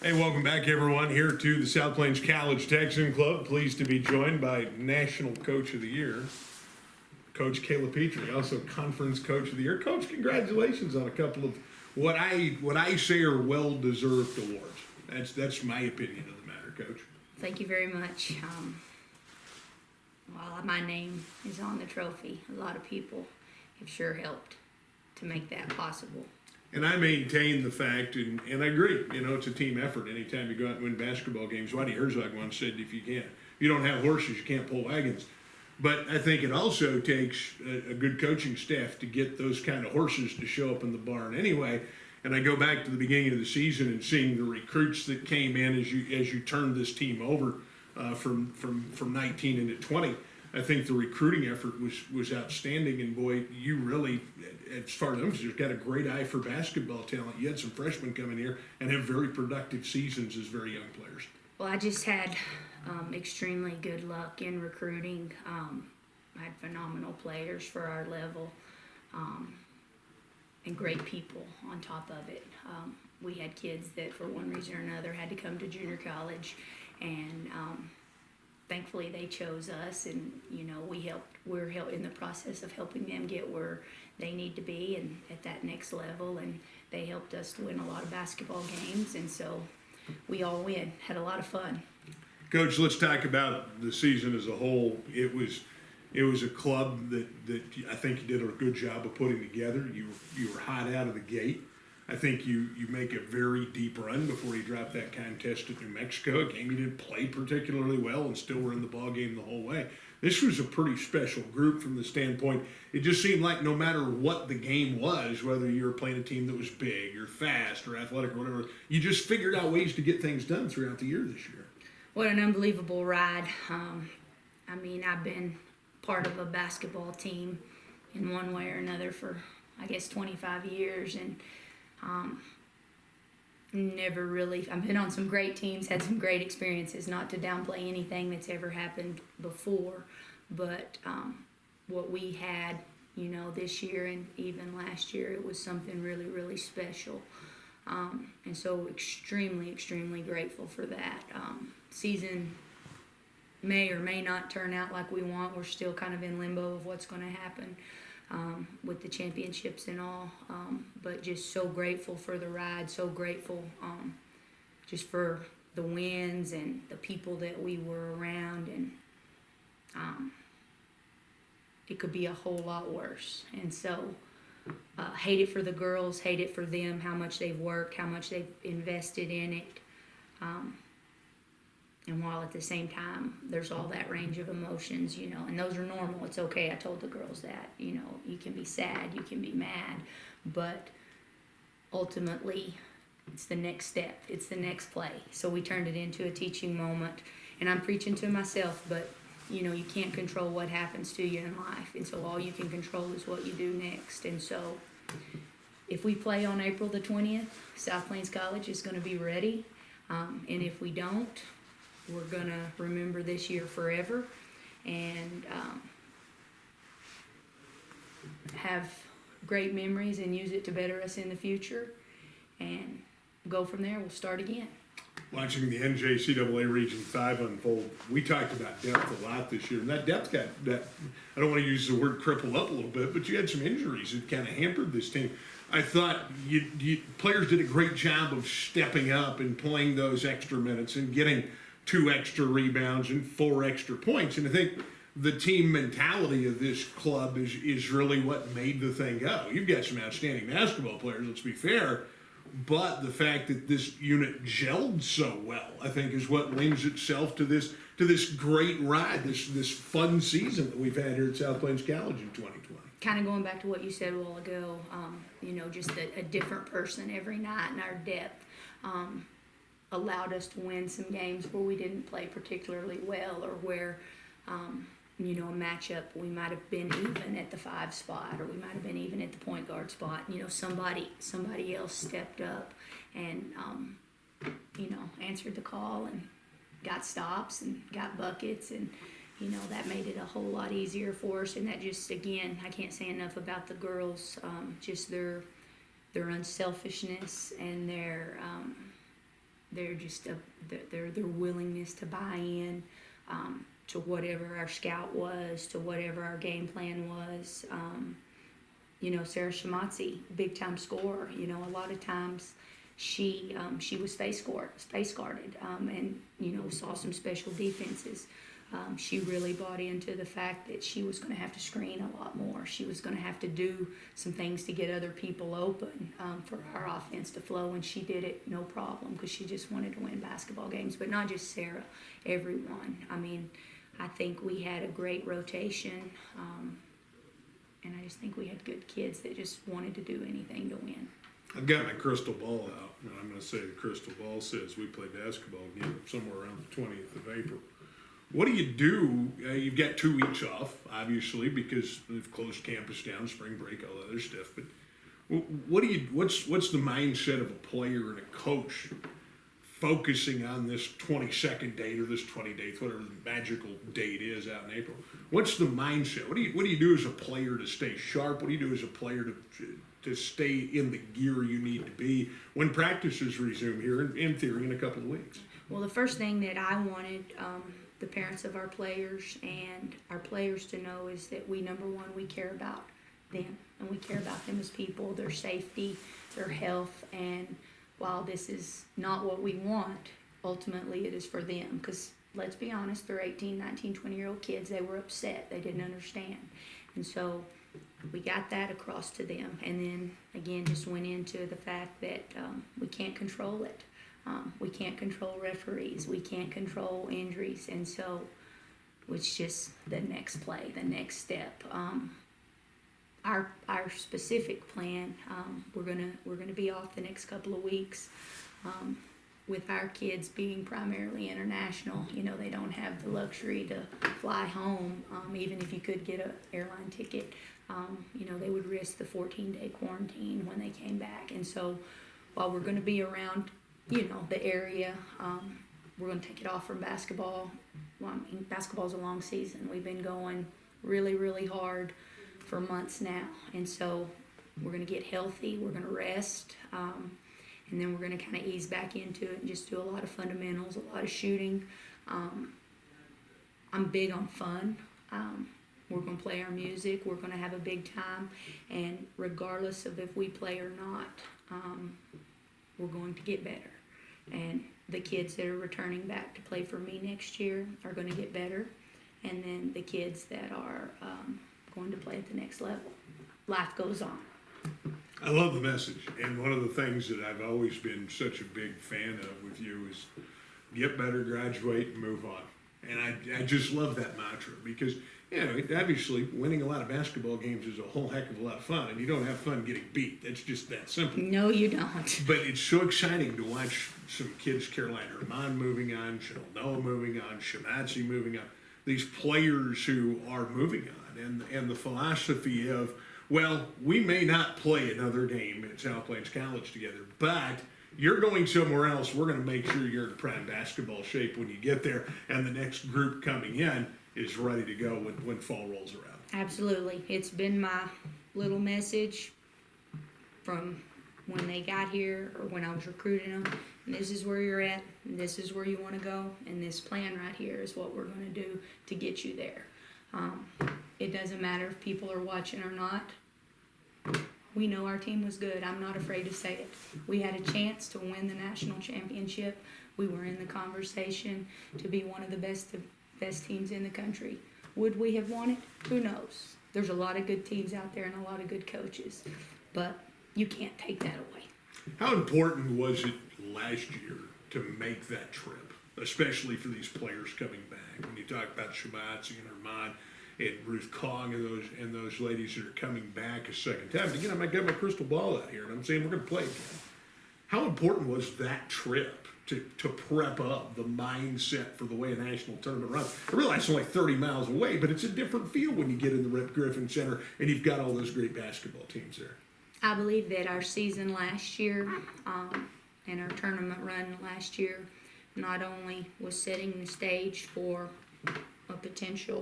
Hey, welcome back, everyone, here to the South Plains College Texan Club. Pleased to be joined by National Coach of the Year, Coach Cayla Petree, also Conference Coach of the Year. Coach, congratulations on a couple of what I say are well-deserved awards. That's my opinion of the matter, Coach. Thank you very much. While my name is on the trophy, a lot of people have sure helped to make that possible. And I maintain the fact, and I agree, it's a team effort. Anytime you go out and win basketball games, Whitey Herzog once said, if you don't have horses, you can't pull wagons. But I think it also takes a good coaching staff to get those kind of horses to show up in the barn anyway. And I go back to the beginning of the season and seeing the recruits that came in as you turned this team over from 19 into 20. I think the recruiting effort was outstanding, and boy, you really, as far as I'm concerned, got a great eye for basketball talent. You had some freshmen coming here and have very productive seasons as very young players. Well, I just had extremely good luck in recruiting. I had phenomenal players for our level, and great people on top of it. We had kids that, for one reason or another, had to come to junior college, and thankfully they chose us, and we're in the process of helping them get where they need to be and at that next level, and they helped us to win a lot of basketball games, and so we all had a lot of fun. Coach, let's talk about the season as a whole. It was a club that I think you did a good job of putting together. You were hot out of the gate. I think you make a very deep run before you drop that contest at New Mexico, a game you didn't play particularly well and still were in the ball game the whole way. This was a pretty special group from the standpoint. It just seemed like no matter what the game was, whether you were playing a team that was big or fast or athletic or whatever, you just figured out ways to get things done throughout the year this year. What an unbelievable ride. I've been part of a basketball team in one way or another for, 25 years, and never really, I've been on some great teams, had some great experiences, not to downplay anything that's ever happened before, but what we had, this year and even last year, it was something really, really special. And so extremely, extremely grateful for that. Season may or may not turn out like we want. We're still kind of in limbo of what's going to happen with the championships and all, but just so grateful for the ride, so grateful just for the wins and the people that we were around, and it could be a whole lot worse. And so hate it for the girls, hate it for them, how much they've worked, how much they've invested in it, and while at the same time there's all that range of emotions, and those are normal. It's okay. I told the girls that, you can be sad, you can be mad, but ultimately it's the next step, it's the next play. So we turned it into a teaching moment, and I'm preaching to myself, but you can't control what happens to you in life, and so all you can control is what you do next. And so if we play on April the 20th, South Plains College is going to be ready, and if we don't, we're going to remember this year forever, and have great memories and use it to better us in the future, and go from there. We'll start again. Watching the NJCAA Region 5 unfold, we talked about depth a lot this year, and that depth got that, I don't want to use the word crippled up a little bit, but you had some injuries that kind of hampered this team. I thought players did a great job of stepping up and playing those extra minutes and getting 2 extra rebounds and 4 extra points. And I think the team mentality of this club is really what made the thing go. You've got some outstanding basketball players, let's be fair, but the fact that this unit gelled so well, I think, is what lends itself to this great ride, this fun season that we've had here at South Plains College in 2020. Kind of going back to what you said a while ago, just a different person every night, and our depth allowed us to win some games where we didn't play particularly well, or where, a matchup, we might have been even at the 5 spot, or we might have been even at the point guard spot. Somebody else stepped up and, answered the call and got stops and got buckets, and, that made it a whole lot easier for us. And that just, again, I can't say enough about the girls, just their unselfishness and their they're just their willingness to buy in to whatever our scout was, to whatever our game plan was. Sarah Shamazi, big time scorer. A lot of times she was face guarded, and saw some special defenses. She really bought into the fact that she was going to have to screen a lot more. She was going to have to do some things to get other people open for our offense to flow, and she did it no problem because she just wanted to win basketball games. But not just Sarah, everyone. I think we had a great rotation, and I just think we had good kids that just wanted to do anything to win. I've got my crystal ball out, and I'm going to say the crystal ball says we play basketball again somewhere around the 20th of April. What do? You've got 2 weeks off, obviously, because they've closed campus down, spring break, all that other stuff. But what's the mindset of a player and a coach focusing on this 22nd date or this 28th, whatever the magical date is out in April? What's the mindset? What do you do as a player to stay sharp? What do you do as a player to stay in the gear you need to be when practices resume here, in theory, in a couple of weeks? Well, the first thing that I wanted the parents of our players and our players to know is that number one, we care about them, and we care about them as people, their safety, their health, and while this is not what we want, ultimately it is for them, because let's be honest, they're 18, 19, 20-year-old kids. They were upset. They didn't understand. And so we got that across to them. And then, again, just went into the fact that we can't control it. We can't control referees. We can't control injuries. And so it's just the next play, the next step. Our specific plan, we're gonna be off the next couple of weeks. With our kids being primarily international, they don't have the luxury to fly home. Even if you could get an airline ticket, they would risk the 14-day quarantine when they came back. And so while we're going to be around, the area, we're going to take it off from basketball. Basketball's a long season. We've been going really, really hard for months now. And so we're going to get healthy. We're going to rest. And then we're going to kind of ease back into it and just do a lot of fundamentals, a lot of shooting. I'm big on fun. We're going to play our music. We're going to have a big time. And regardless of if we play or not, we're going to get better. And the kids that are returning back to play for me next year are going to get better. And then the kids that are going to play at the next level. Life goes on. I love the message, and one of the things that I've always been such a big fan of with you is get better, graduate, and move on. And I just love that mantra because, obviously winning a lot of basketball games is a whole heck of a lot of fun, and you don't have fun getting beat. That's just that simple. No, you don't. But it's so exciting to watch some kids, Caroline Herman moving on, Chanel Noah moving on, Shamazi moving on, these players who are moving on, and the philosophy of, well, we may not play another game at South Plains College together, but you're going somewhere else. We're going to make sure you're in prime basketball shape when you get there, and the next group coming in is ready to go when fall rolls around. Absolutely. It's been my little message from when they got here or when I was recruiting them. And this is where you're at, and this is where you want to go, and this plan right here is what we're going to do to get you there. It doesn't matter if people are watching or not. We know our team was good. I'm not afraid to say it. We had a chance to win the national championship. We were in the conversation to be one of the best teams in the country. Would we have won it? Who knows? There's a lot of good teams out there and a lot of good coaches, but you can't take that away. How important was it last year to make that trip, especially for these players coming back? When you talk about Shamazi and Herman and Ruth Kong and those ladies that are coming back a second time. Again, I got my crystal ball out here, and I'm saying we're going to play again. How important was that trip to prep up the mindset for the way a national tournament runs? I realize it's only 30 miles away, but it's a different feel when you get in the Rep Griffin Center and you've got all those great basketball teams there. I believe that our season last year and our tournament run last year not only was setting the stage for a potential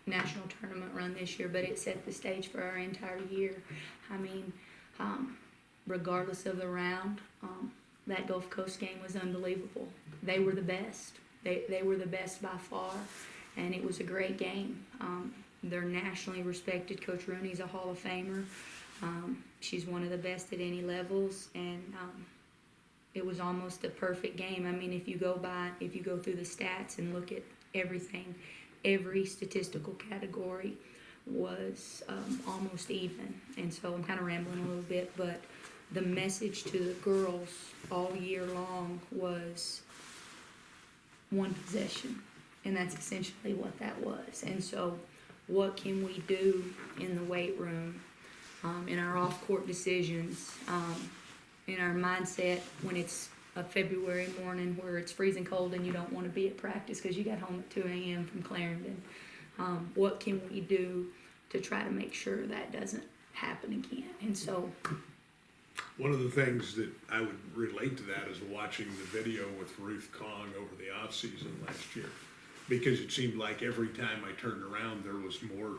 national tournament run this year, but it set the stage for our entire year. I mean, regardless of the round, that Gulf Coast game was unbelievable. They were the best. They were the best by far, and it was a great game. They're nationally respected. Coach Rooney's a Hall of Famer. She's one of the best at any levels, and it was almost a perfect game. I mean, if you go through the stats and look at everything, every statistical category was almost even. And so I'm kind of rambling a little bit, but the message to the girls all year long was one possession, and that's essentially what that was. And so what can we do in the weight room, in our off-court decisions, in our mindset when it's a February morning where it's freezing cold and you don't want to be at practice because you got home at 2 a.m. from Clarendon. What can we do to try to make sure that doesn't happen again? And so One of the things that I would relate to that is watching the video with Ruth Kong over the off season last year, because it seemed like every time I turned around there was more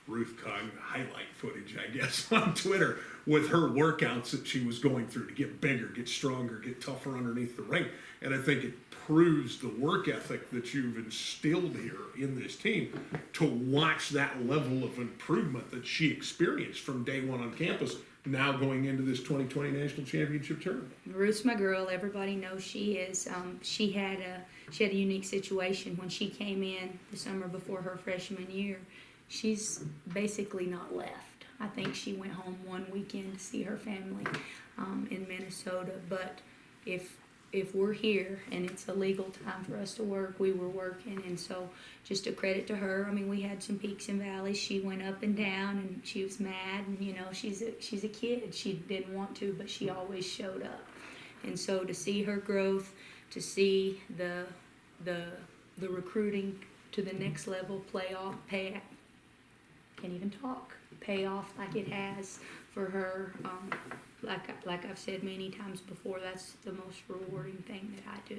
Ruth Kong highlight footage, I guess, on Twitter with her workouts that she was going through to get bigger, get stronger, get tougher underneath the ring. And I think it proves the work ethic that you've instilled here in this team to watch that level of improvement that she experienced from day one on campus, now going into this 2020 National Championship tournament. Ruth's my girl. Everybody knows she is. She had a unique situation when she came in the summer before her freshman year. She's basically not left. I think she went home one weekend to see her family in Minnesota. But if we're here and it's a legal time for us to work, we were working. And so just a credit to her. I mean, we had some peaks and valleys. She went up and down, and she was mad. And, you know, she's a kid. She didn't want to, but she always showed up. And so to see her growth, to see the recruiting to the next level pay off like it has for her. Like I've said many times before, that's the most rewarding thing that I do.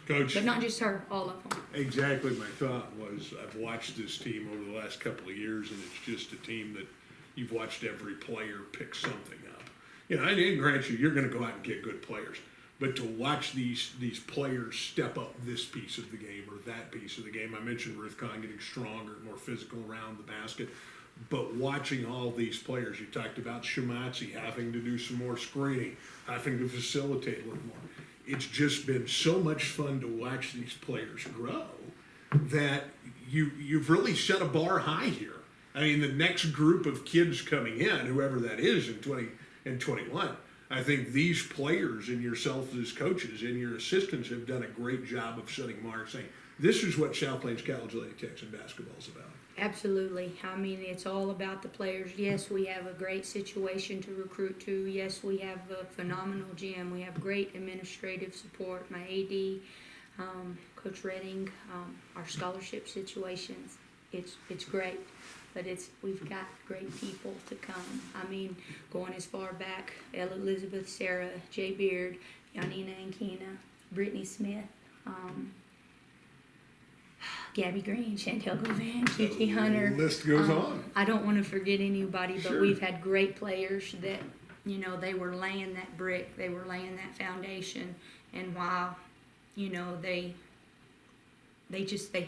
Coach, But not just her, all of them. exactly my thought was, I've watched this team over the last couple of years, and it's just a team that you've watched every player pick something up. You know, I didn't grant you're going to go out and get good players, but to watch these players step up this piece of the game or that piece of the game. I mentioned Ruth Kong getting stronger, more physical around the basket. But watching all these players, you talked about Shamatzi having to do some more screening, having to facilitate a little more. It's just been so much fun to watch these players grow that you've really set a bar high here. I mean, the next group of kids coming in, whoever that is in 2021, I think these players and yourself as coaches and your assistants have done a great job of setting marks, saying, this is what South Plains College Lady Texan basketball is about. Absolutely. I mean, it's all about the players. Yes, we have a great situation to recruit to. Yes, we have a phenomenal gym. We have great administrative support. My AD, Coach Redding, our scholarship situations. It's great, but we've got great people to come. I mean, going as far back, Ella Elizabeth, Sarah, Jay Beard, Yanina Ankina, Brittany Smith, Gabby Green, Chantel Govan, Kiki Hunter. The list goes on. I don't want to forget anybody, but Sure. we've had great players that, you know, they were laying that brick, they were laying that foundation, and while, you know, they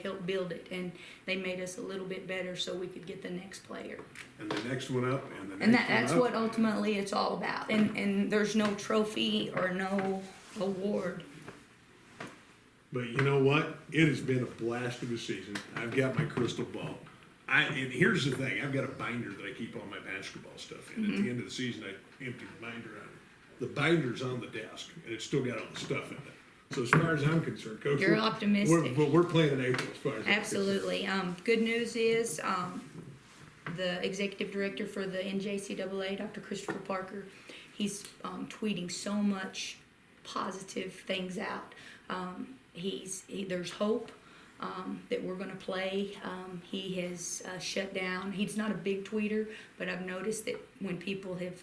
helped build it, and they made us a little bit better so we could get the next player. And the next one up, and the next And one that's up. what ultimately it's all about. And there's no trophy or no award. But you know what? It has been a blast of a season. I've got my crystal ball. And here's the thing. I've got a binder that I keep all my basketball stuff in. At the end of the season, I empty the binder out. The binder's on the desk, and it's still got all the stuff in it. So as far as I'm concerned, Coach, You're optimistic. We're playing in April as far as I'm Absolutely. Good news is the executive director for the NJCAA, Dr. Christopher Parker, he's tweeting so much positive things out. There's hope that we're going to play. He has shut down. He's not a big tweeter, but I've noticed that when people have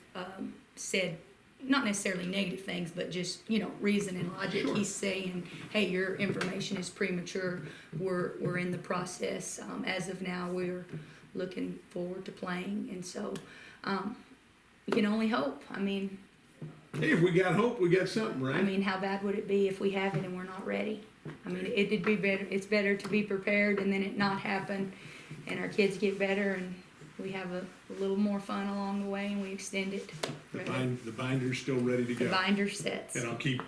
said not necessarily negative things, but just, you know, reason and logic. Sure. He's saying, hey, your information is premature. We're in the process. As of now, we're looking forward to playing. And so you can only hope. I mean, Hey, if we got hope, we got something, right? I mean, how bad would it be if we have it and we're not ready? I mean, it'd be better, it's better to be prepared and then it not happen, and our kids get better and we have a little more fun along the way and we extend it. The binder's still ready to The go. binder sets. And I'll keep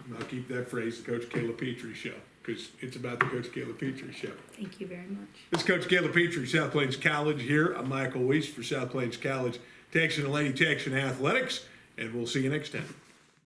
that phrase, the Coach Cayla Petree Show, because it's about the Coach Cayla Petree Show. Thank you very much. This is Coach Cayla Petree, South Plains College here. I'm Michael Weiss for South Plains College, Texan and Lady Texan Athletics, and we'll see you next time.